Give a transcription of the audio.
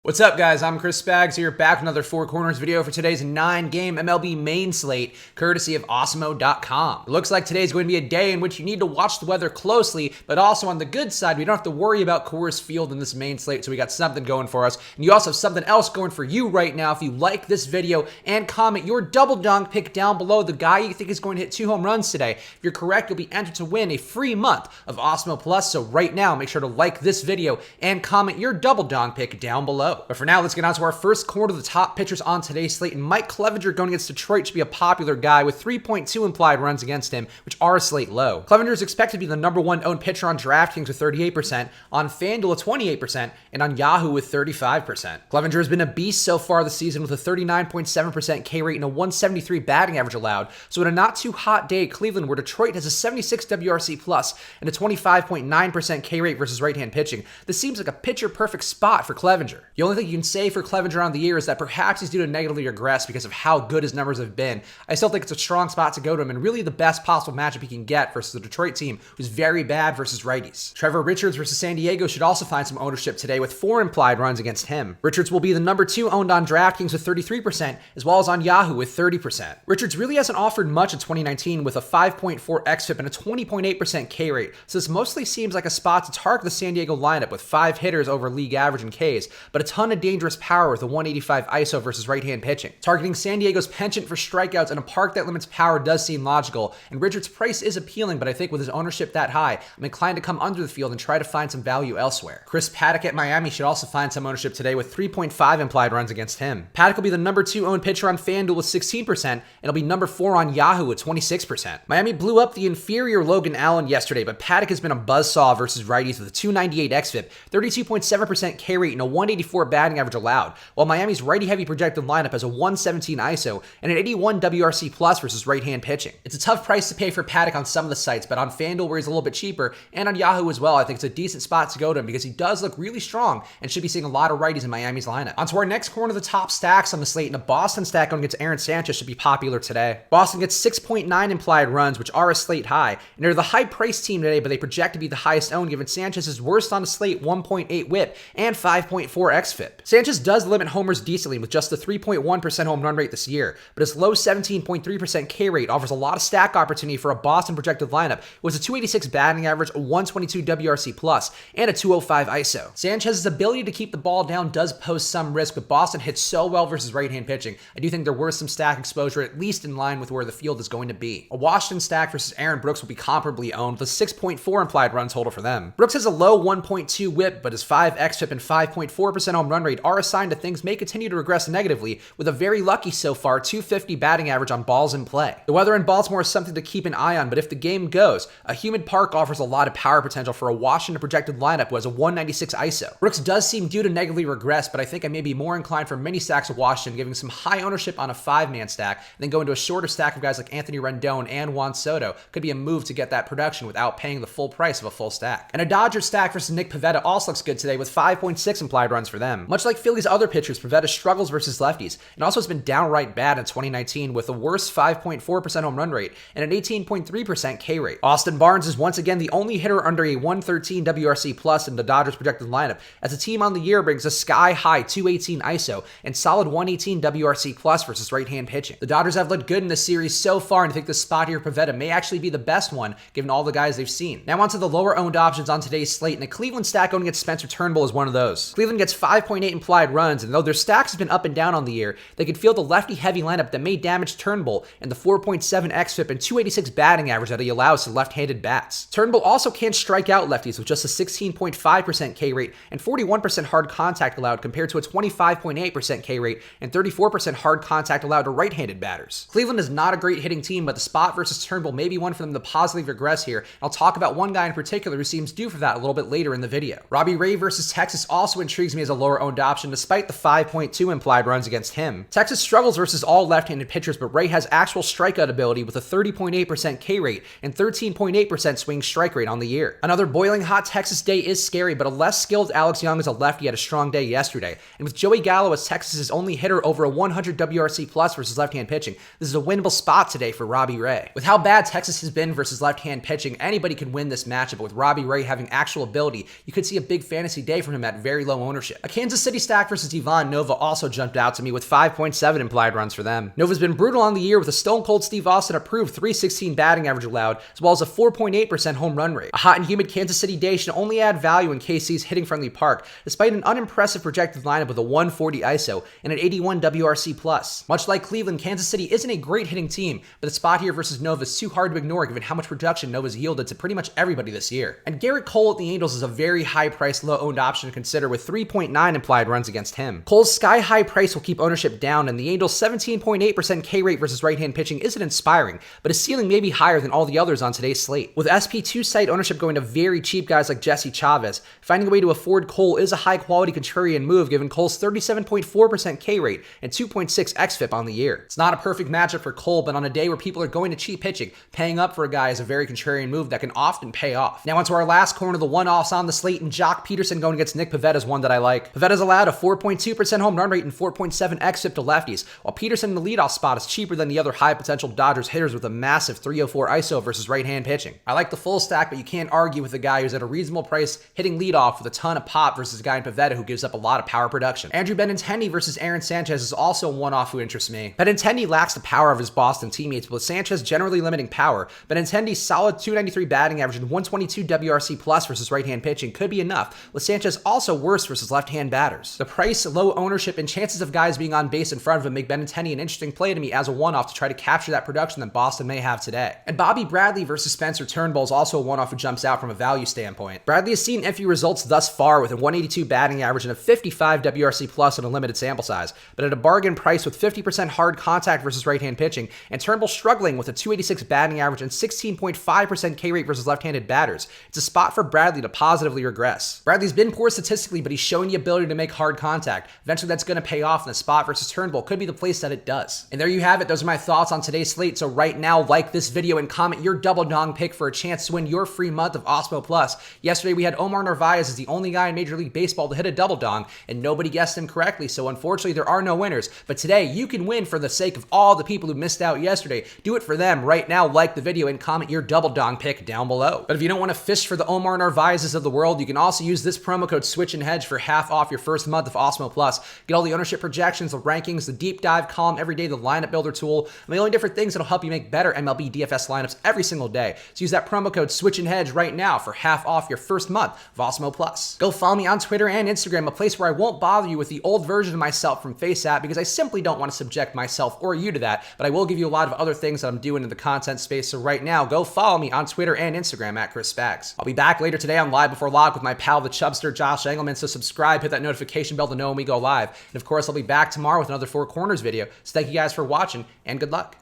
What's up, guys? I'm Chris Spags here, back with another Four Corners video for today's 9-game MLB main slate, courtesy of Awesemo.com. It looks like today's going to be a day in which you need to watch the weather closely, but also on the good side, we don't have to worry about Coors Field in this main slate, so we got something going for us. And you also have something else going for you right now. If you like this video and comment your double dunk pick down below, the guy you think is going to hit 2 home runs today. If you're correct, you'll be entered to win a free month of Awesemo Plus. So right now, make sure to like this video and comment your double dunk pick down below. But for now, let's get on to our first quarter of the top pitchers on today's slate. And Mike Clevinger going against Detroit should be a popular guy with 3.2 implied runs against him, which are a slate low. Clevinger is expected to be the number 1 owned pitcher on DraftKings with 38%, on FanDuel at 28%, and on Yahoo with 35%. Clevinger has been a beast so far this season with a 39.7% K rate and a 173 batting average allowed. So in a not too hot day at Cleveland, where Detroit has a 76 WRC plus and a 25.9% K rate versus right-hand pitching, this seems like a pitcher-perfect spot for Clevinger. The only thing you can say for Clevinger on the year is that perhaps he's due to negatively regress because of how good his numbers have been. I still think it's a strong spot to go to him and really the best possible matchup he can get versus the Detroit team, who's very bad versus righties. Trevor Richards versus San Diego should also find some ownership today with 4 implied runs against him. Richards will be the number 2 owned on DraftKings with 33%, as well as on Yahoo with 30%. Richards really hasn't offered much in 2019 with a 5.4 xFIP and a 20.8% K rate, so this mostly seems like a spot to target the San Diego lineup with 5 hitters over league average in Ks, but a ton of dangerous power with a 185 ISO versus right-hand pitching. Targeting San Diego's penchant for strikeouts in a park that limits power does seem logical, and Richards' price is appealing, but I think with his ownership that high, I'm inclined to come under the field and try to find some value elsewhere. Chris Paddack at Miami should also find some ownership today with 3.5 implied runs against him. Paddack will be the number 2 owned pitcher on FanDuel with 16%, and he'll be number 4 on Yahoo with 26%. Miami blew up the inferior Logan Allen yesterday, but Paddack has been a buzzsaw versus righties with a 298 xFIP, 32.7% K rate, and a 184 batting average allowed, while Miami's righty-heavy projected lineup has a 117 ISO and an 81 WRC plus versus right-hand pitching. It's a tough price to pay for Paddack on some of the sites, but on FanDuel, where he's a little bit cheaper, and on Yahoo as well, I think it's a decent spot to go to him because he does look really strong and should be seeing a lot of righties in Miami's lineup. On to our next corner of the top stacks on the slate, and a Boston stack going against Aaron Sanchez should be popular today. Boston gets 6.9 implied runs, which are a slate high, and they're the high-priced team today, but they project to be the highest owned given Sanchez's worst on the slate 1.8 whip and 5.4 xFIP. Sanchez does limit homers decently with just a 3.1% home run rate this year, but his low 17.3% K rate offers a lot of stack opportunity for a Boston projected lineup with a 286 batting average, a 122 WRC plus, and a 205 ISO. Sanchez's ability to keep the ball down does pose some risk, but Boston hits so well versus right-hand pitching. I do think they're worth some stack exposure, at least in line with where the field is going to be. A Washington stack versus Aaron Brooks will be comparably owned with a 6.4 implied run total for them. Brooks has a low 1.2 whip, but his 5 xFIP and 5.4% home run rate are a sign that things may continue to regress negatively, with a very lucky so far 250 batting average on balls in play. The weather in Baltimore is something to keep an eye on, but if the game goes, a humid park offers a lot of power potential for a Washington projected lineup who has a 196 ISO. Brooks does seem due to negatively regress, but I think I may be more inclined for mini stacks of Washington, giving some high ownership on a 5-man stack, and then go into a shorter stack of guys like Anthony Rendon and Juan Soto. Could be a move to get that production without paying the full price of a full stack. And a Dodgers stack versus Nick Pivetta also looks good today with 5.6 implied runs for them. Much like Philly's other pitchers, Pivetta struggles versus lefties, and also has been downright bad in 2019 with a worse 5.4% home run rate and an 18.3% K rate. Austin Barnes is once again the only hitter under a 113 WRC plus in the Dodgers projected lineup, as the team on the year brings a sky-high 218 ISO and solid 118 WRC plus versus right-hand pitching. The Dodgers have looked good in this series so far, and I think the spot here for Pivetta may actually be the best one given all the guys they've seen. Now onto the lower owned options on today's slate, and a Cleveland stack going against Spencer Turnbull is one of those. Cleveland gets 5.8 implied runs, and though their stacks have been up and down on the year, they could field a lefty-heavy lineup that may damage Turnbull and the 4.7 xFIP and 286 batting average that he allows to left-handed bats. Turnbull also can't strike out lefties with just a 16.5% K rate and 41% hard contact allowed compared to a 25.8% K rate and 34% hard contact allowed to right-handed batters. Cleveland is not a great hitting team, but the spot versus Turnbull may be one for them to positively regress here, and I'll talk about one guy in particular who seems due for that a little bit later in the video. Robbie Ray versus Texas also intrigues me as a lower owned option despite the 5.2 implied runs against him. Texas struggles versus all left-handed pitchers, but Ray has actual strikeout ability with a 30.8% K rate and 13.8% swing strike rate on the year. Another boiling hot Texas day is scary, but a less skilled Alex Young as a lefty had a strong day yesterday. And with Joey Gallo as Texas's only hitter over a 100 WRC plus versus left-hand pitching, this is a winnable spot today for Robbie Ray. With how bad Texas has been versus left-hand pitching, anybody can win this matchup, but with Robbie Ray having actual ability, you could see a big fantasy day from him at very low ownership. A Kansas City stack versus Ivan Nova also jumped out to me with 5.7 implied runs for them. Nova's been brutal on the year with a stone cold Steve Austin approved .316 batting average allowed, as well as a 4.8% home run rate. A hot and humid Kansas City day should only add value in KC's hitting friendly park, despite an unimpressive projected lineup with a 140 ISO and an 81 WRC+. Much like Cleveland, Kansas City isn't a great hitting team, but the spot here versus Nova is too hard to ignore given how much production Nova's yielded to pretty much everybody this year. And Garrett Cole at the Angels is a very high-priced, low-owned option to consider with 3.9 implied runs against him. Cole's sky-high price will keep ownership down, and the Angels' 17.8% K rate versus right-hand pitching isn't inspiring, but his ceiling may be higher than all the others on today's slate. With SP2 site ownership going to very cheap guys like Jesse Chavez, finding a way to afford Cole is a high-quality contrarian move given Cole's 37.4% K rate and 2.6 xFIP on the year. It's not a perfect matchup for Cole, but on a day where people are going to cheap pitching, paying up for a guy is a very contrarian move that can often pay off. Now onto our last corner, the one-offs on the slate, and Jock Peterson going against Nick Pivetta is one that I like. Pivetta's allowed a 4.2% home run rate and 4.7 xFIP to lefties, while Peterson in the leadoff spot is cheaper than the other high-potential Dodgers hitters with a massive 304 ISO versus right-hand pitching. I like the full stack, but you can't argue with a guy who's at a reasonable price hitting leadoff with a ton of pop versus a guy in Pivetta who gives up a lot of power production. Andrew Benintendi versus Aaron Sanchez is also a one-off who interests me. Benintendi lacks the power of his Boston teammates, but with Sanchez generally limiting power, Benintendi's solid 293 batting average and 122 WRC+ versus right-hand pitching could be enough, with Sanchez also worse versus left-hand batters. The price, low ownership, and chances of guys being on base in front of him make Benintendi an interesting play to me as a one-off to try to capture that production that Boston may have today. And Bobby Bradley versus Spencer Turnbull is also a one-off who jumps out from a value standpoint. Bradley has seen iffy results thus far with a 182 batting average and a 55 WRC+ on a limited sample size, but at a bargain price with 50% hard contact versus right-hand pitching, and Turnbull struggling with a 286 batting average and 16.5% K rate versus left-handed batters. It's a spot for Bradley to positively regress. Bradley's been poor statistically, but he's showing the ability to make hard contact. Eventually that's going to pay off, and the spot versus Turnbull could be the place that it does. And there you have it. Those are my thoughts on today's slate. So right now, like this video and comment your double dong pick for a chance to win your free month of Osmo Plus. Yesterday we had Omar Narvaez as the only guy in Major League Baseball to hit a double dong, and nobody guessed him correctly, so unfortunately there are no winners. But today you can win for the sake of all the people who missed out yesterday. Do it for them right now. Like the video and comment your double dong pick down below. But if you don't want to fish for the Omar Narvaezes of the world, you can also use this promo code Switch and Hedge for half off your first month of Osmo Plus. Get all the ownership projections, the rankings, the deep dive column every day, the lineup builder tool, and the only different things that'll help you make better MLB DFS lineups every single day. So use that promo code Switch and Hedge right now for half off your first month of Osmo Plus. Go follow me on Twitter and Instagram, a place where I won't bother you with the old version of myself from FaceApp because I simply don't want to subject myself or you to that, but I will give you a lot of other things that I'm doing in the content space. So right now, go follow me on Twitter and Instagram at Chris Spags. I'll be back later today on Live Before Lock with my pal, the Chubster, Josh Engelman, so subscribe, hit that notification bell to know when we go live. And of course, I'll be back tomorrow with another Four Corners video. So thank you guys for watching, and good luck.